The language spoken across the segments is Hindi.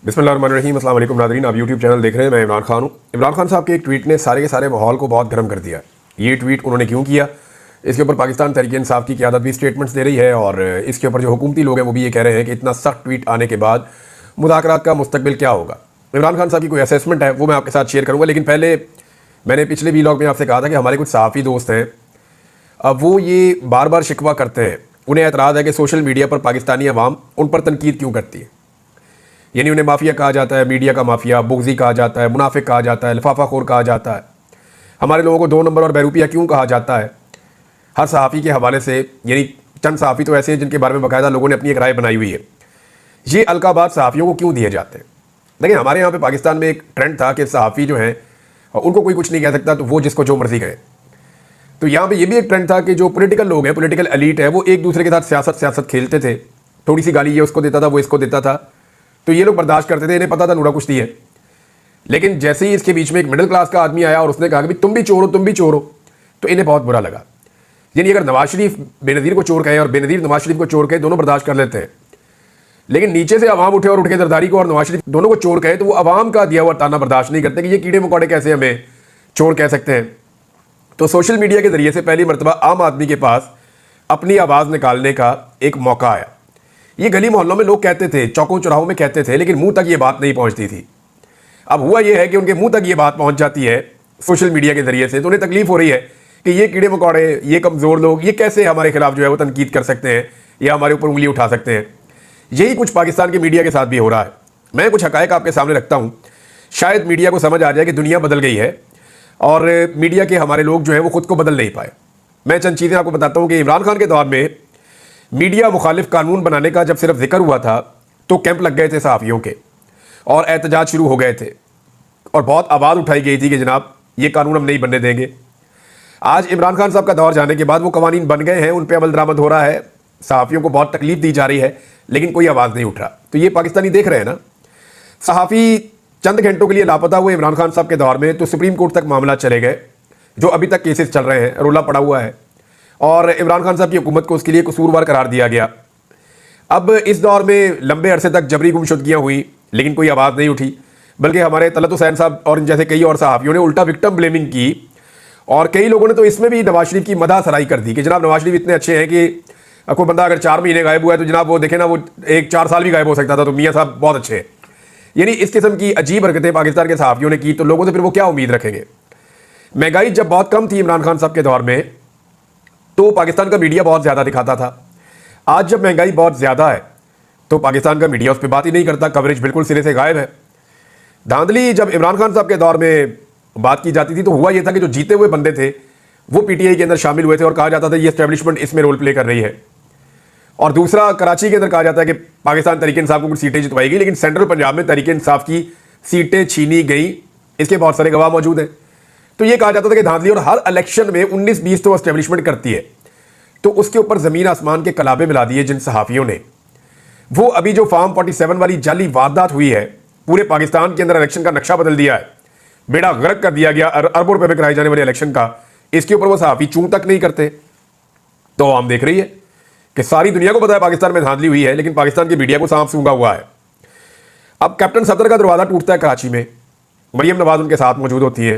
बिस्मिल्लाहिर्रहमानिर्रहीम। अस्सलाम वालेकुम नाज़रीन, आप यूट्यूब चैनल देख रहे हैं। मैं इमरान खान हूँ। इमरान खान साहब के एक ट्वीट ने सारे के सारे माहौल को बहुत गर्म कर दिया। ये ट्वीट उन्होंने क्यों किया, इसके ऊपर पाकिस्तान तहरीक-ए-इंसाफ की क़यादत भी स्टेटमेंट्स दे रही है और इसके ऊपर जो हुकूमती लोग हैं वो भी ये कह रहे हैं कि इतना सख्त ट्वीट आने के बाद मुज़ाकरात का मुस्तकबिल क्या होगा। इमरान खान साहब की कोई असेसमेंट है वो मैं आपके साथ शेयर करूँगा, लेकिन पहले मैंने पिछले वीलॉग में आपसे कहा था कि हमारे कुछ सहाफ़ी दोस्त हैं, अब वो ये बार बार शिकवा करते हैं, उन्हें एतराज़ है कि सोशल मीडिया पर पाकिस्तानी अवाम उन पर तनकीद क्यों करती है। यानी उन्हें माफिया कहा जाता है, मीडिया का माफिया, बुग़्ज़ी कहा जाता है, मुनाफिक कहा जाता है, लिफाफाखोर कहा जाता है। हमारे लोगों को 2 नंबर और बहरूपिया क्यों कहा जाता है। हर सहाफ़ी के हवाले से, यानी चंद सहाफ़ी तो ऐसे हैं जिनके बारे में बाकायदा लोगों ने अपनी एक राय बनाई हुई है, ये अलकाबात सहाफ़ियों को क्यों दिए जाते हैं। देखिए, हमारे यहाँ पे पाकिस्तान में एक ट्रेंड था कि सहाफ़ी जो हैं उनको कोई कुछ नहीं कह सकता, तो वो जिसको जो मर्जी कहे। तो यहाँ पे ये भी एक ट्रेंड था कि जो पॉलिटिकल लोग हैं, पॉलिटिकल एलीट है, वो एक दूसरे के साथ सियासत खेलते थे। थोड़ी सी गाली ये उसको देता था, वो इसको देता था, तो ये लोग बर्दाश्त करते थे, इन्हें पता था नूरा कुश्ती है। लेकिन जैसे ही इसके बीच में एक मिडिल क्लास का आदमी आया और उसने कहा कि तुम भी चोर हो, तुम भी चोर हो, तो इन्हें बहुत बुरा लगा। यानी अगर नवाज शरीफ बेनज़ीर को चोर कहे और बेनज़ीर नवाज शरीफ को चोर कहे, दोनों बर्दाश्त कर लेते हैं। लेकिन नीचे से अवाम उठे और उठ के जरदारी को और नवाज शरीफ दोनों को चोर कहे, तो वो अवाम का दिया हुआ ताना बर्दाश्त नहीं करते कि ये कीड़े मकोड़े कैसे हमें चोर कह सकते हैं। तो सोशल मीडिया के जरिए से पहली मरतबा आम आदमी के पास अपनी आवाज़ निकालने का एक मौका आया। ये गली मोहल्लों में लोग कहते थे, चौकों चौराहों में कहते थे, लेकिन मुंह तक ये बात नहीं पहुंचती थी। अब हुआ ये है कि उनके मुंह तक ये बात पहुंच जाती है सोशल मीडिया के जरिए से, तो उन्हें तकलीफ हो रही है कि ये कीड़े मकोड़े, ये कमज़ोर लोग, ये कैसे हमारे खिलाफ जो है वो तनकीद कर सकते हैं या हमारे ऊपर उंगली उठा सकते हैं। यही कुछ पाकिस्तान के मीडिया के साथ भी हो रहा है। मैं कुछ हकायक आपके सामने रखता हूँ, शायद मीडिया को समझ आ जाए कि दुनिया बदल गई है और मीडिया के हमारे लोग जो हैं वो खुद को बदल नहीं पाए। मैं चंद चीज़ें आपको बताता हूँ कि इमरान खान के दौर में मीडिया मुखालिफ कानून बनाने का जब सिर्फ जिक्र हुआ था तो कैंप लग गए थे सहाफ़ियों के और एहतजाज शुरू हो गए थे और बहुत आवाज़ उठाई गई थी कि जनाब ये कानून हम नहीं बनने देंगे। आज इमरान खान साहब का दौर जाने के बाद वो कवानीन बन गए हैं, उन पर अमल दरामद हो रहा है, सहाफ़ियों को बहुत तकलीफ दी जा रही है, लेकिन कोई आवाज़ नहीं उठ रहा। तो ये पाकिस्तानी देख रहे हैं ना। सहाफ़ी चंद घंटों के लिए लापता हुए इमरान खान साहब के दौर में तो सुप्रीम कोर्ट तक मामला चले गए, जो अभी तक केसेस चल रहे हैं, रोला पड़ा हुआ है और इमरान खान साहब की हुकूमत को उसके लिए कसूरवार करार दिया गया। अब इस दौर में लंबे अरसे तक जबरी गुमशुदगियाँ हुई, लेकिन कोई आवाज़ नहीं उठी, बल्कि हमारे तलत हुसैन साहब और जैसे कई और सहाफ़ियों ने उल्टा विक्टिम ब्लेमिंग की और कई लोगों ने तो इसमें भी नवाज शरीफ की मदह सराई कर दी कि जनाब नवाज शरीफ इतने अच्छे हैं कि कोई बंदा अगर 4 महीने गायब हुआ है तो जनाब वो देखे ना, वो 4 साल भी गायब हो सकता था, तो मियाँ साहब बहुत अच्छे हैं। यानी इस किस्म की अजीब हरकतें पाकिस्तान के सहाफ़ियों ने की, तो लोगों से फिर वो क्या उम्मीद रखेंगे। महंगाई जब बहुत कम थी इमरान खान साहब के दौर में तो पाकिस्तान का मीडिया बहुत ज़्यादा दिखाता था। आज जब महंगाई बहुत ज़्यादा है तो पाकिस्तान का मीडिया उस पर बात ही नहीं करता, कवरेज बिल्कुल सिरे से गायब है। धांधली जब इमरान खान साहब के दौर में बात की जाती थी तो हुआ यह था कि जो जीते हुए बंदे थे वो पीटीआई के अंदर शामिल हुए थे और कहा जाता था ये एस्टेब्लिशमेंट इसमें रोल प्ले कर रही है। और दूसरा, कराची के अंदर कहा जाता है कि पाकिस्तान तहरीक-ए-इंसाफ को कुछ सीटें जितवाई गई, लेकिन सेंट्रल पंजाब में तहरीक-ए-इंसाफ की सीटें छीनी गई। इसके बहुत सारे गवाह मौजूद हैं। तो ये कहा जाता था कि धांधली और हर इलेक्शन में 19-20 तो एस्टेब्लिशमेंट करती है। तो उसके ऊपर ज़मीन आसमान के कलाबे मिला दिए जिन सहाफ़ियों ने। वो अभी जो फार्म 47 वाली जाली वारदात हुई है, पूरे पाकिस्तान के अंदर इलेक्शन का नक्शा बदल दिया है, बेड़ा गर्क कर दिया गया अरबों रुपए में कराए जाने वाले इलेक्शन का। इसके ऊपर वो सहाफ़ी चूं तक नहीं करते। तो हम देख रही है कि सारी दुनिया को पता है पाकिस्तान में धांधली हुई है, लेकिन पाकिस्तान की मीडिया को सांप सूंघा हुआ है। अब कैप्टन सफदर का दरवाज़ा टूटता है कराची में, मरियम नवाज उनके साथ मौजूद होती है,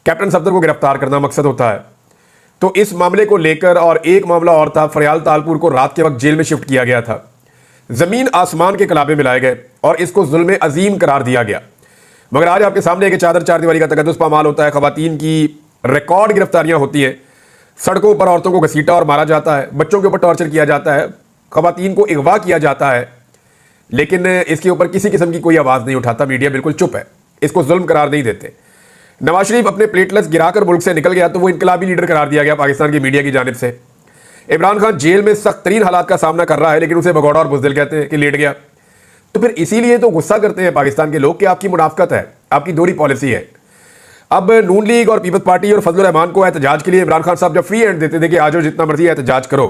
कैप्टन सफदर को गिरफ्तार करना मकसद होता है। तो इस मामले को लेकर, और एक मामला और था, फरियाल तालपुर को रात के वक्त जेल में शिफ्ट किया गया था, ज़मीन आसमान के कलाबे मिलाए गए और इसको जुल्म अजीम करार दिया गया। मगर आज आपके सामने एक चादर चार दीवारी का तकद्दुस पामाल होता है, ख़वातीन की रिकॉर्ड गिरफ्तारियां होती हैं, सड़कों पर औरतों को घसीटा और मारा जाता है, बच्चों के ऊपर टॉर्चर किया जाता है, ख़वातीन को अगवा किया जाता है, लेकिन इसके ऊपर किसी किस्म की कोई आवाज़ नहीं उठाता। मीडिया बिल्कुल चुप है, इसको जुल्म करार नहीं देते। नवाज शरीफ अपने प्लेटलेट्स गिराकर मुल्क से निकल गया तो वो इनकलाबी लीडर करार दिया गया पाकिस्तान की मीडिया की जानिब से। इमरान खान जेल में सख्त तरीन हालात का सामना कर रहा है, लेकिन उसे भगौड़ा और बुज़दिल कहते हैं कि लेट गया। तो फिर इसीलिए तो गुस्सा करते हैं पाकिस्तान के लोग कि आपकी मुनाफकत है, आपकी दोहरी पॉलिसी है। अब नून लीग और पीपल्स पार्टी और फजलुर रहमान को एहतजाज के लिए इमरान खान साहब जब फ्री हैंड देते थे कि आज जितना मर्जी एहतजाज करो,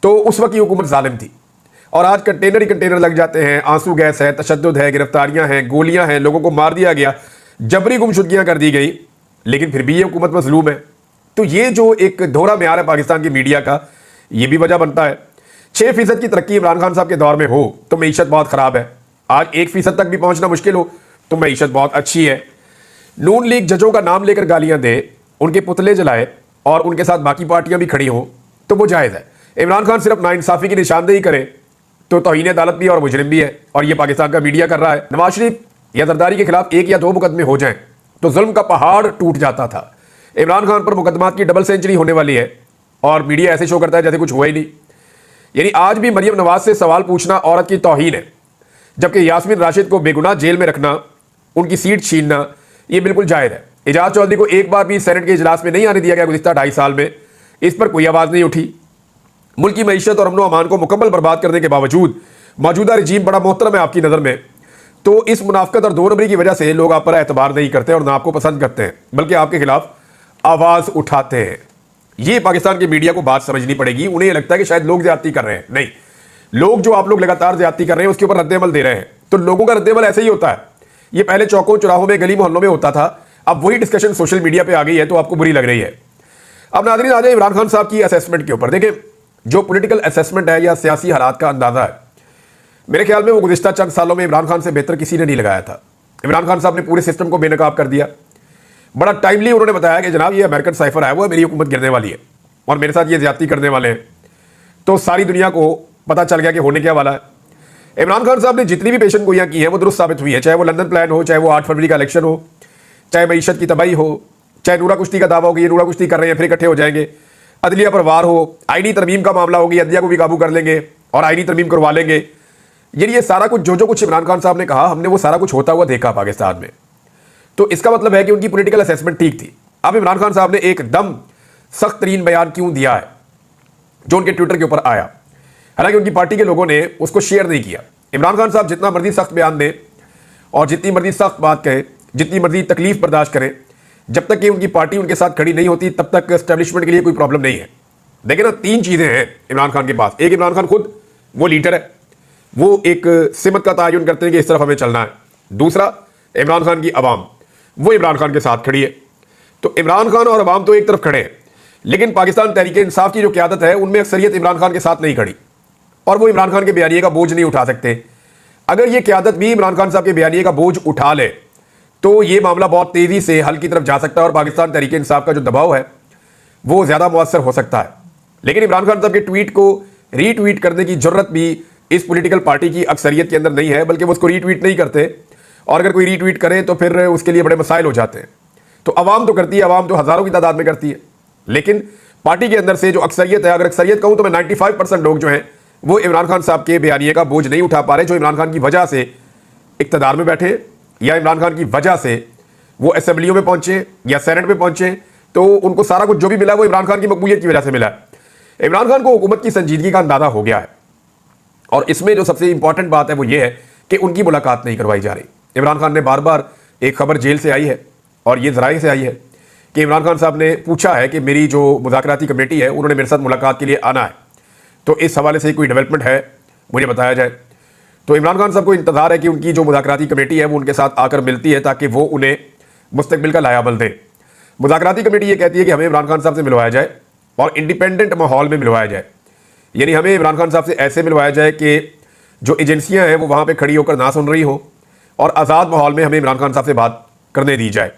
तो उस वक्त की हुकूमत जालिम थी। और आज कंटेनर ही कंटेनर लग जाते हैं, आंसू गैस है, तशद्दुद है, गिरफ्तारियां हैं, गोलियां हैं, लोगों को मार दिया गया, जबरी गुमशुदगियां कर दी गई, लेकिन फिर भी ये हुकूमत मजलूम है। तो ये जो एक दोहरा म्यार है पाकिस्तान की मीडिया का, ये भी वजह बनता है। 6% की तरक्की इमरान खान साहब के दौर में हो तो मीशत बहुत ख़राब है, आज 1% तक भी पहुंचना मुश्किल हो तो मईशत बहुत अच्छी है। नून लीग जजों का नाम लेकर गालियां दे, उनके पुतले जलाए और उनके साथ बाकी पार्टियां भी खड़ी हों तो वो जायज़ है। इमरान खान सिर्फ नाइंसाफ़ी की निशानदेही करे तो तौहीन अदालत भी है और मुजरिम भी है, और ये पाकिस्तान का मीडिया कर रहा है। नवाज शरीफ या जरदारी के खिलाफ 1 या 2 मुकदमे हो जाएं तो जुल्म का पहाड़ टूट जाता था। इमरान खान पर मुकदमात की डबल सेंचुरी होने वाली है और मीडिया ऐसे शो करता है जैसे कुछ हुआ ही नहीं। यानी आज भी मरियम नवाज से सवाल पूछना औरत की तौहीन है, जबकि यास्मीन राशिद को बेगुनाह जेल में रखना, उनकी सीट छीनना, ये बिल्कुल जायज़ है। एजाज चौधरी को एक बार भी सेनेट के इजलास में नहीं आने दिया गया गुज़िश्ता 2.5 साल में, इस पर कोई आवाज़ नहीं उठी। मुल्क की मईशत और अमन अमान को मुकम्मल बर्बाद करने के बावजूद मौजूदा रजीम बड़ा मोहतरम है आपकी नज़र में, तो इस मुनाफकत और 2 नंबरी की वजह से लोग आप पर एतबार नहीं करते और ना आपको पसंद करते हैं, बल्कि आपके खिलाफ आवाज़ उठाते हैं। ये पाकिस्तान के मीडिया को बात समझनी पड़ेगी। उन्हें ये लगता है कि शायद लोग ज्यादती कर रहे हैं, नहीं, लोग जो आप लोग लगातार ज्यादती कर रहे हैं उसके ऊपर रद्देअमल दे रहे हैं, तो लोगों का रद्देअमल ऐसे ही होता है। ये पहले चौकों चौराहों में गली मोहल्लों में होता था, अब वही डिस्कशन सोशल मीडिया पे आ गई है तो आपको बुरी लग रही है। अब नाज़रीन आ जाए इमरान खान साहब की असेसमेंट के ऊपर। देखें, जो पॉलिटिकल असेसमेंट है या सियासी हालात का अंदाजा है, मेरे ख्याल में वो गुज़िश्ता चंद सालों में इमरान खान से बेहतर किसी ने नहीं लगाया था। इमरान खान साहब ने पूरे सिस्टम को बेनकाब कर दिया। बड़ा टाइमली उन्होंने बताया कि जनाब ये अमेरिकन साइफर है, वो मेरी हुकूमत गिरने वाली है और मेरे साथ ये ज्यादती करने वाले हैं, तो सारी दुनिया को पता चल गया कि होने क्या वाला है। इमरान खान साहब ने जितनी भी पेशन गोइयाँ की हैं वो दुरुस्त साबित हुई है, चाहे वो लंदन प्लान हो, चाहे वो 8 फरवरी का इलेक्शन हो, चाहे मईशत की तबाही हो, चाहे नूरा कुश्ती का दावा हो कि ये नूरा कुश्ती कर रहे हैं फिर इकट्ठे हो जाएंगे, अदलिया पर वार हो, आईनी तरमीम का मामला होगी, अदलिया को भी काबू कर लेंगे और आईनी तरमीम करवा लेंगे। ये सारा कुछ जो कुछ इमरान खान साहब ने कहा, हमने वो सारा कुछ होता हुआ देखा पाकिस्तान में, तो इसका मतलब है कि उनकी पॉलिटिकल असेसमेंट ठीक थी। अब इमरान खान साहब ने एकदम सख्त तरीन बयान क्यों दिया है जो उनके ट्विटर के ऊपर आया, हालांकि उनकी पार्टी के लोगों ने उसको शेयर नहीं किया। इमरान खान साहब जितना मर्जी सख्त बयान दें और जितनी मर्जी सख्त बात कहें, जितनी मर्जी तकलीफ बर्दाश्त करें, जब तक कि उनकी पार्टी उनके साथ खड़ी नहीं होती तब तक एस्टेब्लिशमेंट के लिए कोई प्रॉब्लम नहीं है। देखिए ना, 3 चीज़ें हैं इमरान खान के पास। एक, इमरान खान खुद वो लीडर है, वो एक सिमत का तयन करते हैं कि इस तरफ हमें चलना है। दूसरा, इमरान खान की आवाम, वो इमरान खान के साथ खड़ी है। तो इमरान खान और आवाम तो एक तरफ खड़े हैं, लेकिन पाकिस्तान तहरीक इंसाफ की जो क़यादत है उनमें अक्सरियत इमरान खान के साथ नहीं खड़ी और वो इमरान खान के बयानिए का बोझ नहीं उठा सकते। अगर ये क़यादत भी इमरान खान साहब के बयानिए का बोझ उठा ले तो ये मामला बहुत तेज़ी से हल की तरफ जा सकता है और पाकिस्तान तहरीक इंसाफ का जो दबाव है वो ज़्यादा मुअस्सर हो सकता है। लेकिन इमरान खान साहब के ट्वीट को रीट्वीट करने की जरूरत भी इस पॉलिटिकल पार्टी की अक्सरियत के अंदर नहीं है, बल्कि वो उसको रीट्वीट नहीं करते, और अगर कोई रीट्वीट करे तो फिर उसके लिए बड़े मसाइल हो जाते हैं। तो आवाम तो करती है, आवाम तो हज़ारों की तादाद में करती है, लेकिन पार्टी के अंदर से जो अक्सरियत है, अगर अक्सरियत कहूँ तो मैं 95% लोग जो हैं वो इमरान खान साहब के बयानिए का बोझ नहीं उठा पा रहे, जो इमरान खान की वजह से इक़्तिदार में बैठे या इमरान खान की वजह से वो असेंबलियों में पहुंचे या सेनेट में पहुंचे, तो उनको सारा कुछ जो भी मिला वो इमरान खान की मकबूलियत की वजह से मिला है। इमरान खान को हुकूमत की संजीदगी का अंदाजा हो गया है और इसमें जो सबसे इंपॉर्टेंट बात है वो ये है कि उनकी मुलाकात नहीं करवाई जा रही। इमरान खान ने बार बार, एक खबर जेल से आई है और ये ज़राए से आई है कि इमरान खान साहब ने पूछा है कि मेरी जो मुज़ाकराती कमेटी है उन्होंने मेरे साथ मुलाकात के लिए आना है, तो इस हवाले से कोई डेवलपमेंट है मुझे बताया जाए। तो इमरान खान साहब को इंतज़ार है कि उनकी जो मुज़ाकराती कमेटी है वो उनके साथ आकर मिलती है ताकि वो उन्हें मुस्तकबिल का लायाबल दें। मुज़ाकराती कमेटी ये कहती है कि हमें इमरान खान साहब से मिलवाया जाए और इंडिपेंडेंट माहौल में मिलवाया जाए, यानी हमें इमरान खान साहब से ऐसे मिलवाया जाए कि जो एजेंसियां हैं वो वहाँ पे खड़ी होकर ना सुन रही हो और आज़ाद माहौल में हमें इमरान खान साहब से बात करने दी जाए।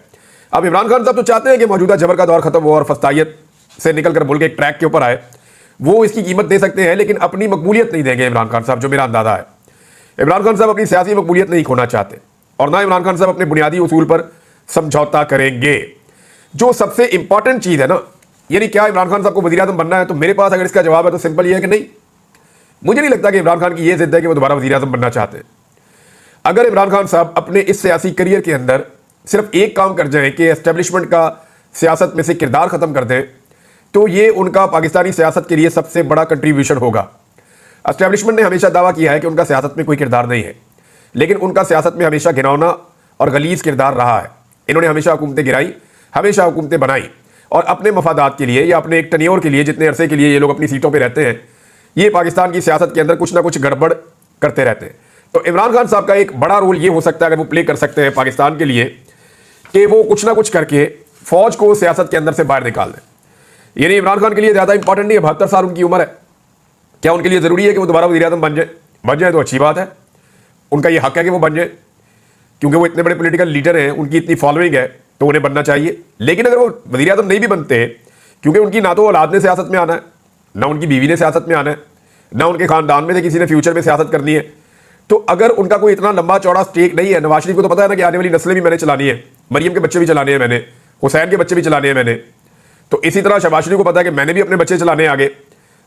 अब इमरान खान साहब तो चाहते हैं कि मौजूदा जबर का दौर खत्म हो और फस्तायत से निकल कर मुल्क एक ट्रैक के ऊपर आए, वो इसकी कीमत दे सकते हैं, लेकिन अपनी मकबूलियत नहीं देंगे इमरान खान साहब, जो मेरा अंदाज़ा है। इमरान खान साहब अपनी सियासी मकबूलियत नहीं खोना चाहते और ना इमरान खान साहब अपने बुनियादी उसूल पर समझौता करेंगे। जो सबसे इंपॉर्टेंट चीज़ है ना, यानी क्या इमरान खान साहब को वज़ीर आज़म बनना है, तो मेरे पास अगर इसका जवाब है तो सिंपल ये है कि नहीं। मुझे नहीं लगता कि इमरान खान की ये जिद है कि वो दोबारा वज़ीर आज़म बनना चाहते हैं। अगर इमरान खान साहब अपने इस सियासी करियर के अंदर सिर्फ एक काम कर जाएं कि एस्टेब्लिशमेंट का सियासत में से किरदार ख़त्म कर दें, तो ये उनका पाकिस्तानी सियासत के लिए सबसे बड़ा कंट्रीब्यूशन होगा। एस्टेब्लिशमेंट ने हमेशा दावा किया है कि उनका सियासत में कोई किरदार नहीं है, लेकिन उनका सियासत में हमेशा घिनौना और गलीज किरदार रहा है। इन्होंने हमेशा हुकूमतें गिराई, हमेशा हुकूमतें बनाई और अपने मफादात के लिए या अपने एक टनियोर के लिए, जितने अरसे के लिए ये लोग अपनी सीटों पर रहते हैं, ये पाकिस्तान की सियासत के अंदर कुछ ना कुछ गड़बड़ करते रहते हैं। तो इमरान खान साहब का एक बड़ा रोल ये हो सकता है, अगर वो प्ले कर सकते हैं पाकिस्तान के लिए, कि वो कुछ ना कुछ करके फौज को सियासत के अंदर से बाहर निकाल दें। यानी इमरान खान के लिए ज़्यादा इंपॉर्टेंट नहीं है, 72 साल उनकी उम्र है, क्या उनके लिए ज़रूरी है कि वो दोबारा वज़ीर आज़म बन जाए तो अच्छी बात है, उनका ये हक है कि वो बन जाए, क्योंकि वो इतने बड़े पॉलिटिकल लीडर हैं, उनकी इतनी फॉलोइंग है, तो उन्हें बनना चाहिए। लेकिन अगर वो वज़ीर आज़म नहीं भी बनते, क्योंकि उनकी ना तो औलाद ने सियासत में आना है, ना उनकी बीवी ने सियासत में आना है, ना उनके खानदान में से किसी ने फ्यूचर में सियासत करनी है, तो अगर उनका कोई इतना लंबा चौड़ा स्टेक नहीं है, नवाज शरीफ को तो पता है ना कि आने वाली नस्लें भी मैंने चलानी है, मरियम के बच्चे भी चलाने हैं मैंने, हुसैन के बच्चे भी चलाने हैं मैंने, तो इसी तरह शहबाज शरीफ को पता है कि मैंने भी अपने बच्चे चलाने हैं आगे,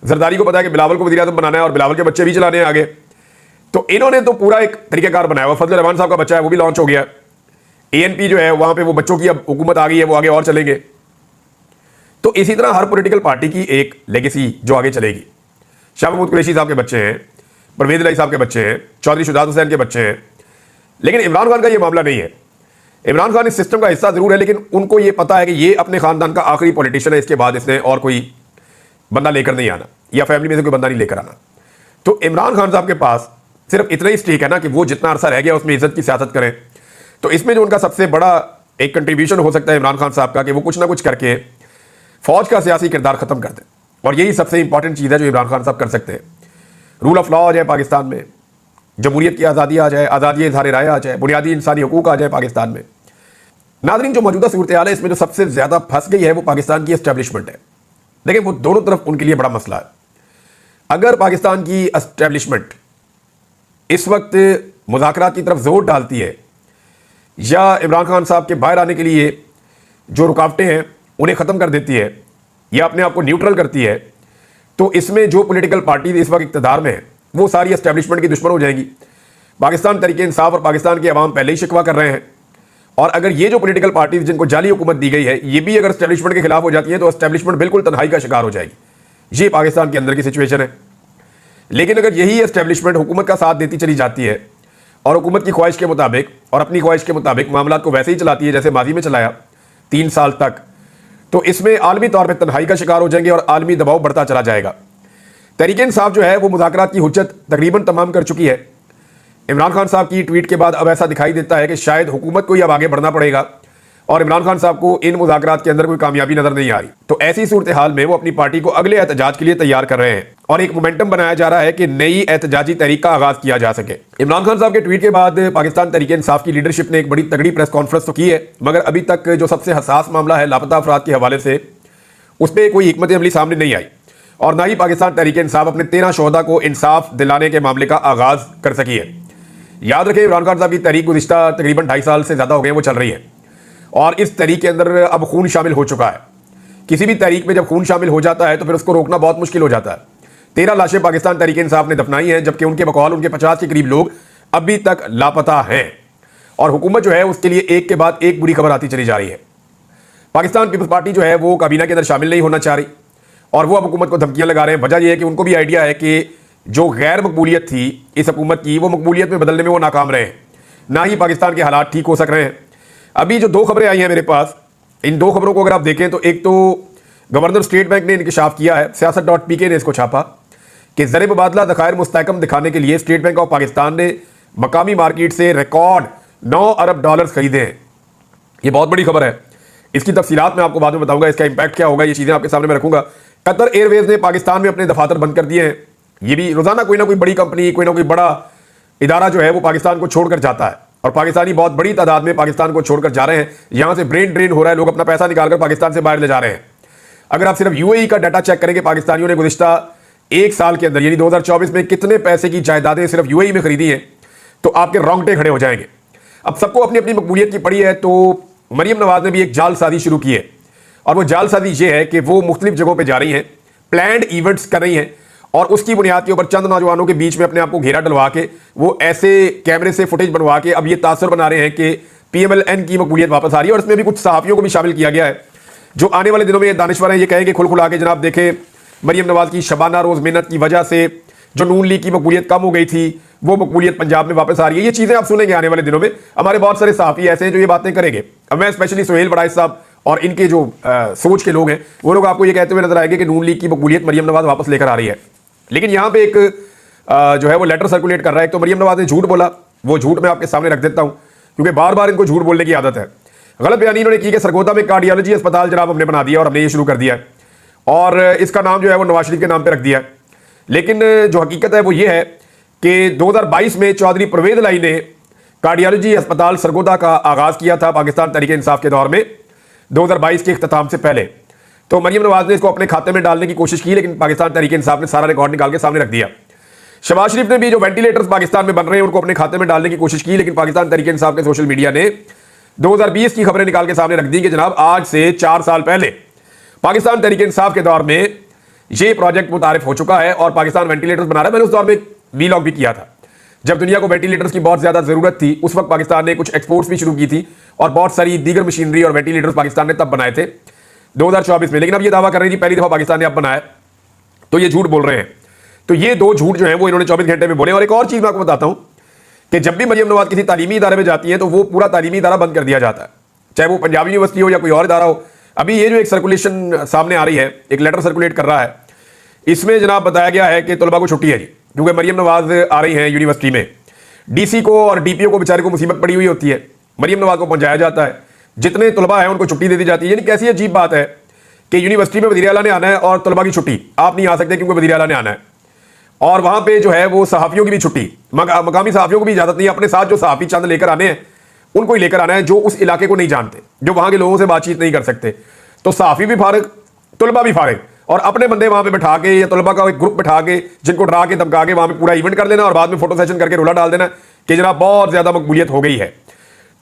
जरदारी को पता है कि बिलावल को वज़ीर आज़म बनाना है और बिलावल के बच्चे भी चलाने हैं आगे। तो इन्होंने तो पूरा एक तरीक़ेकार बनाया हुआ। फजल रहमान साहब का बच्चा है, वो भी लॉन्च हो गया। ANP जो है वहां पे वो बच्चों की अब हुकूमत आ गई है, वो आगे और चलेंगे। तो इसी तरह हर पॉलिटिकल पार्टी की एक लेगेसी जो आगे चलेगी। शाह महमूद कुरैशी साहब के बच्चे हैं, परवेज इलाही साहब के बच्चे हैं, चौधरी शुजात हुसैन के बच्चे हैं, लेकिन इमरान खान का ये मामला नहीं है। इमरान खान इस सिस्टम का हिस्सा जरूर है, लेकिन उनको ये पता है कि ये अपने खानदान का आखिरी पॉलिटिशियन है, इसके बाद इसने और कोई बंदा लेकर नहीं आना, या फैमिली में से कोई बंदा नहीं लेकर आना। तो इमरान खान साहब के पास सिर्फ इतना ही स्टेक है ना कि वो जितना अरसा रह गया उसमें इज्जत की सियासत करें। तो इसमें जो उनका सबसे बड़ा एक कंट्रीब्यूशन हो सकता है इमरान खान साहब का, कि वो कुछ ना कुछ करके फौज का सियासी किरदार खत्म कर दें, और यही सबसे इंपॉर्टेंट चीज़ है जो इमरान खान साहब कर सकते हैं। रूल ऑफ लॉ आ जाए पाकिस्तान में, जमहूरियत की आज़ादी आ जाए, आज़ादी इज़हार राय आ जाए, बुनियादी इंसानी हुकूक आ जाए पाकिस्तान में। नाज़रीन, जो मौजूदा सूरत हाल है इसमें जो सबसे ज़्यादा फंस गई है वो पाकिस्तान की एस्टेब्लिशमेंट है। देखिए, वो दोनों तरफ उनके लिए बड़ा मसला है। अगर पाकिस्तान की एस्टेब्लिशमेंट इस वक्त मुज़ाकरात की तरफ जोर डालती है, या इमरान खान साहब के बाहर आने के लिए जो रुकावटें हैं उन्हें ख़त्म कर देती है, या अपने आप को न्यूट्रल करती है, तो इसमें जो पॉलिटिकल पार्टी इस वक्त इक़्तिदार में है वो सारी एस्टेब्लिशमेंट की दुश्मन हो जाएंगी। पाकिस्तान तहरीक इंसाफ और पाकिस्तान के अवाम पहले ही शिकवा कर रहे हैं, और अगर ये जो पॉलिटिकल पार्टीज जिनको जाली हुकूमत दी गई है ये भी अगर एस्टेब्लिशमेंट के खिलाफ हो जाती है तो एस्टेब्लिशमेंट बिल्कुल तन्हाई का शिकार हो जाएगी। ये पाकिस्तान के अंदर की सिचुएशन है। लेकिन अगर यही एस्टेब्लिशमेंट हुकूमत का साथ देती चली जाती है और हुकूमत की ख्वाहिश के मुताबिक और अपनी ख्वाहिश के मुताबिक मामला को वैसे ही चलाती है जैसे माजी में चलाया 3 साल तक, तो इसमें आलमी तौर पर तन्हाई का शिकार हो जाएंगे और आलमी दबाव बढ़ता चला जाएगा। तहरीक इंसाफ जो है वो मुज़ाकरात की हुज्जत तकरीबन तमाम कर चुकी है। इमरान खान साहब की ट्वीट के बाद अब ऐसा दिखाई देता है कि शायद हुकूमत को ही अब आगे बढ़ना पड़ेगा, और इमरान खान साहब को इन मुज़ाकरात के अंदर कोई कामयाबी नजर नहीं आ रही। तो ऐसी सूरत हाल में वो अपनी पार्टी को अगले एहतजाज के लिए तैयार कर रहे हैं, और एक मोमेंटम बनाया जा रहा है कि नई एहतजाजी तहरीक का आगाज किया जा सके। इमरान खान साहब के ट्वीट के बाद पाकिस्तान तहरीक इंसाफ की लीडरशिप ने एक बड़ी तगड़ी प्रेस कॉन्फ्रेंस तो की है, मगर अभी तक जो सबसे हसास मामला है लापता अफराद के हवाले से, उस पर कोई हिकमत अमली सामने नहीं आई, और ना ही पाकिस्तान तहरीक इंसाफ अपने 13 शोहदा को इंसाफ दिलाने के मामले का आगाज कर सकी है। याद रखें, इमरान खान साहब की तहरीक गुज़िश्ता तकरीबन 2.5 साल से ज़्यादा हो गए वो चल रही है, और इस तहरीक के अंदर अब खून शामिल हो चुका है। किसी भी तहरीक में जब खून शामिल हो जाता है तो फिर उसको रोकना बहुत मुश्किल हो जाता है। 13 लाशें पाकिस्तान तहरीक इंसाफ ने दफनाई हैं, जबकि उनके बकौल उनके 50 के करीब लोग अभी तक लापता हैं, और हुकूमत जो है उसके लिए एक के बाद एक बुरी खबर आती चली जा रही है। पाकिस्तान पीपल्स पार्टी जो है वो काबीना के अंदर शामिल नहीं होना चाह रही, और वो अब हुकूमत को धमकियां लगा रहे हैं। वजह यह है कि उनको भी आइडिया है कि जो गैर मकबूलियत थी इस हुकूमत की, वो मकबूलियत में बदलने में वो नाकाम रहे हैं, ना ही पाकिस्तान के हालात ठीक हो सक रहे हैं। अभी जो 2 खबरें आई हैं मेरे पास, इन 2 खबरों को अगर आप देखें तो एक तो गवर्नर स्टेट बैंक ने इंकशाफ किया है, siyaasat.pk ने इसको छापा कि ज़र मुबादला ज़खायर मुस्तहकम दिखाने के लिए स्टेट बैंक ऑफ पाकिस्तान ने मकामी मार्केट से रिकॉर्ड $9 अरब खरीदे हैं। ये बहुत बड़ी खबर है, इसकी तफसीलात मैं आपको बाद में बताऊंगा, इसका इंपैक्ट क्या होगा, ये चीज़ें आपके सामने मैं रखूंगा। कतर एयरवेज ने पाकिस्तान में अपने दफातर बंद कर दिए हैं। ये भी रोजाना कोई ना कोई बड़ी कंपनी, कोई ना कोई बड़ा इदारा जो है वो पाकिस्तान को छोड़कर जाता है, और पाकिस्तानी बहुत बड़ी तादाद में पाकिस्तान को छोड़कर जा रहे हैं। यहां से ब्रेन ड्रेन हो रहा है, लोग अपना पैसा निकालकर पाकिस्तान से बाहर ले जा रहे हैं। अगर आप सिर्फ UAE का डाटा चेक करेंगे, पाकिस्तानियों ने गुज़िश्ता 1 साल के अंदर यानी 2024 में कितने पैसे की जायदादें सिर्फ UAE में खरीदी हैं, तो आपके रोंगटे खड़े हो जाएंगे। अब सबको अपनी अपनी मकबूलियत की पड़ी है, तो मरियम नवाज ने भी एक जालसाजी शुरू की है, और वो जालसाजी ये है कि वो मुख्तलिफ जगहों पर जा रही हैं, प्लान्ड इवेंट्स कर रही हैं, और उसकी बुनियाद के ऊपर चंद नौजवानों के बीच में अपने आप को घेरा डलवा के वो ऐसे कैमरे से फुटेज बनवा के अब ये तासर बना रहे हैं कि PMLN की मकबूलियत वापस आ रही है। और इसमें भी कुछ सहाफ़ियों को भी शामिल किया गया है, जो आने वाले दिनों में दानिश्वर हैं, ये कहेंगे खुल खुला के जनाब देखें, मरियम नवाज की शबाना रोज़ मेहनत की वजह से जो नून लीग की मकबूलियत कम हो गई थी वो मकबूलियत पंजाब में वापस आ रही है। ये चीज़ें आप सुनेंगे आने वाले दिनों में। हमारे बहुत सारे सहाफ़ी ऐसे हैं जो ये बातें करेंगे। अब मैं स्पेशली सुहेल बड़ाइश साहब और इनके जो सोच के लोग हैं वो लोग आपको ये कहते हुए नजर आएंगे कि नून लीग की मकबूलियत मरियम नवाज वापस लेकर आ रही है। लेकिन यहाँ पे एक जो है वो लेटर सर्कुलेट कर रहा है। तो मरियम नवाज ने झूठ बोला, वो झूठ मैं आपके सामने रख देता हूँ क्योंकि बार बार इनको झूठ बोलने की आदत है। गलत बयानी इन्होंने की कि सरगोदा में कार्डियोलॉजी अस्पताल जनाब हमने बना दिया और हमने ये शुरू कर दिया है, और इसका नाम जो है वो नवाज शरीफ के नाम पे रख दिया है। लेकिन जो हकीकत है वो ये है कि 2022 में चौधरी परवेज लाई ने कार्डियोलॉजी अस्पताल सरगोदा का आगाज किया था पाकिस्तान तहरीक इंसाफ के दौर में 2022 के इख्तिताम से पहले। तो मरियम नवाज ने इसको अपने खाते में डालने की कोशिश की, लेकिन पाकिस्तान तहरीक इंसाफ ने सारा रिकॉर्ड निकाल के सामने रख दिया। शहबाज शरीफ ने भी जो वेंटिलेटर्स पाकिस्तान में बन रहे हैं उनको अपने खाते में डालने की कोशिश की, लेकिन पाकिस्तान तहरीक इंसाफ के सोशल मीडिया ने 2020 की खबरें निकाल के सामने रख दी कि जनाब आज से 4 साल पहले पाकिस्तान तहरीक इंसाफ के दौर में ये प्रोजेक्ट मुतारिफ हो चुका है और पाकिस्तान वेंटिलेटर्स बना रहा है। मैंने उस दौर में वीलॉग भी किया था जब दुनिया को वेंटिलेटर्स की बहुत ज्यादा जरूरत थी। उस वक्त पाकिस्तान ने कुछ एक्सपोर्ट्स भी शुरू की थी और बहुत सारी दीगर मशीनरी और वेंटिलेटर्स पाकिस्तान ने तब बनाए थे 2024 में। लेकिन अब ये दावा कर रही थी पहली दफा पाकिस्तान ने अब बनाया, तो ये झूठ बोल रहे हैं। तो ये 2 झूठ जो है वो इन्होंने 24 घंटे में बोले। और एक और चीज मैं आपको बताता हूं कि जब भी मरियम नवाज किसी तालीमी इदारे में जाती है तो वो पूरा तालीमी इदारा बंद कर दिया जाता है, चाहे वो पंजाब यूनिवर्सिटी हो या कोई और इदारा हो। अभी ये जो एक सर्कुलेशन सामने आ रही है, एक लेटर सर्कुलेट कर रहा है, इसमें जनाब बताया गया है कि तलबा को छुट्टी है जी, क्योंकि मरियम नवाज आ रही है यूनिवर्सिटी में। डीसी को और डीपीओ को बेचारे को मुसीबत पड़ी हुई होती है, मरियम नवाज को पहुंचाया जाता है, जितने तलबा हैं उनको छुट्टी दे दी जाती है। यानी कैसी अजीब बात है कि यूनिवर्सिटी में वज़ीर आला ने आना है और तलबा की छुट्टी, आप नहीं आ सकते क्योंकि वज़ीर आला ने आना है। और वहां पे जो है वो सहाफ़ियों की भी छुट्टी, मकामी सहाफ़ियों को भी इजाजत नहीं है, अपने साथ जो सहाफ़ी चंद लेकर आने हैं उनको ही लेकर आना है, जो उस इलाके को नहीं जानते, जो वहां के लोगों से बातचीत नहीं कर सकते। तो सहाफ़ी भी फारिग, तलबा भी फारिग, और अपने बंदे वहां पे बैठा के या तलबा का एक ग्रुप बैठा के जिनको डरा के धमका के वहां पे पूरा इवेंट कर देना और बाद में फोटो सेशन करके रोला डाल देना कि जनाब बहुत ज्यादा मकबूलियत हो गई है।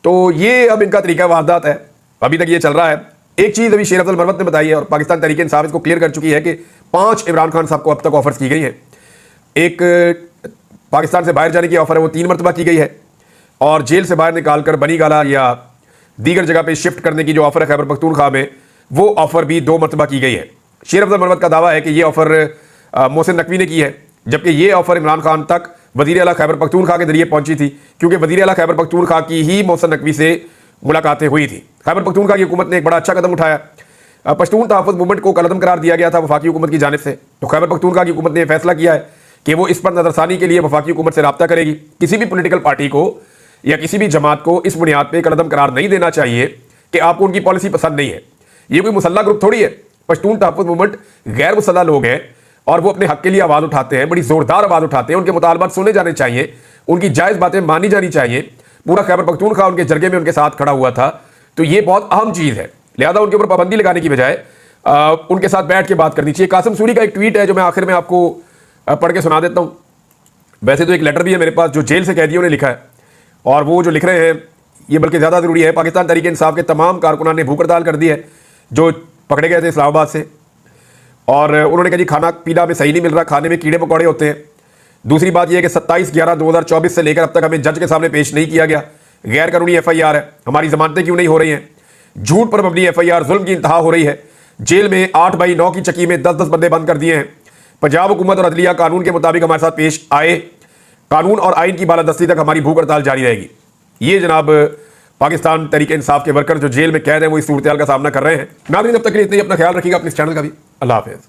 तो ये अब इनका तरीका वारदात है, अभी तक ये चल रहा है। एक चीज अभी शेर अफजल मरवत ने बताई है और पाकिस्तान तहरीक इंसाफ इसको क्लियर कर चुकी है कि 5 इमरान खान साहब को अब तक ऑफर्स की गई है। एक पाकिस्तान से बाहर जाने की ऑफर है वो 3 मरतबा की गई है, और जेल से बाहर निकालकर बनी गाला या दीगर जगह पे शिफ्ट करने की जो ऑफर है खैबर पख्तूनख्वा में, वो ऑफर भी 2 मरतबा की गई है। शेर अफजल मरवत का दावा है कि ये ऑफर मोहसिन नकवी ने की है, जबकि ये ऑफर इमरान खान तक वज़ीर आला खैबर पख्तूनख्वा के जरिए पहुंची थी, क्योंकि वज़ीर आला खैबर पख्तूनख्वा की ही मोहसिन नकवी से मुलाकातें हुई थी। खैबर पख्तूनख्वा की हुकूमत ने एक बड़ा अच्छा कदम उठाया। पश्तून तहफ़्फ़ुज़ मूवमेंट को कलअदम करार दिया गया था वफाकी हुकूमत की जानिब से। तो खैबर पख्तूनख्वा की हुकूमत ने यह फैसला किया है कि वो इस पर नजरसानी के लिए वफाकी हुकूमत से रब्ता करेगी। किसी भी पोलिटिकल पार्टी को या किसी भी जमात को इस बुनियाद पर कलअदम करार नहीं देना चाहिए कि आपको उनकी पॉलिसी पसंद नहीं है। ये कोई मुसल्ला ग्रुप थोड़ी है। पश्तून तहफ़्फ़ुज़ मूवमेंट गैर मुसल्ला लोग हैं और वो अपने हक के लिए आवाज़ उठाते हैं, बड़ी ज़ोरदार आवाज़ उठाते हैं। उनके मुतालबात सुने जाने चाहिए, उनकी जायज़ बातें मानी जानी चाहिए। पूरा खैबर पख्तूनख्वा उनके जरगे में उनके साथ खड़ा हुआ था, तो ये बहुत अहम चीज़ है। लिहाजा उनके ऊपर पाबंदी लगाने की बजाय उनके साथ बैठ के बात करनी चाहिए। कासिम सूरी का एक ट्वीट है जो मैं आखिर में आपको पढ़ के सुना देता हूँ। वैसे तो एक लेटर भी है मेरे पास जो जेल से कैदियों ने लिखा है, और वो जो लिख रहे हैं ये बल्कि ज़्यादा ज़रूरी है। पाकिस्तान तहरीक इंसाफ के तमाम कारकुनान ने भूख हड़ताल कर दी है जो पकड़े गए थे इस्लामाबाद से, और उन्होंने कहा जी खाना पीना में सही नहीं मिल रहा, खाने में कीड़े मकोड़े होते हैं। दूसरी बात यह है कि 27/11/2024 से लेकर अब तक हमें जज के सामने पेश नहीं किया गया। गैर कानूनी FIR है, हमारी जमानतें क्यों नहीं हो रही हैं? झूठ पर मबनी FIR, जुल्म की इंतहा हो रही है। जेल में 8/9 की चक्की में 10-10 बंदे बंद कर दिए हैं। पंजाब हुकूमत और अदलिया कानून के मुताबिक हमारे साथ पेश आए, कानून और आइन की बालादस्ती तक हमारी भूख हड़ताल जारी रहेगी। ये जनाब पाकिस्तान तहरीक इंसाफ के वर्कर जो जेल में कैद हैं वो इस सूरत हाल का सामना कर रहे हैं। नाज़रीन, अब तक के लिए इतना ही। अपना ख्याल रखिएगा, अपने इस चैनल का भी। अल्लाह हाफ़िज़।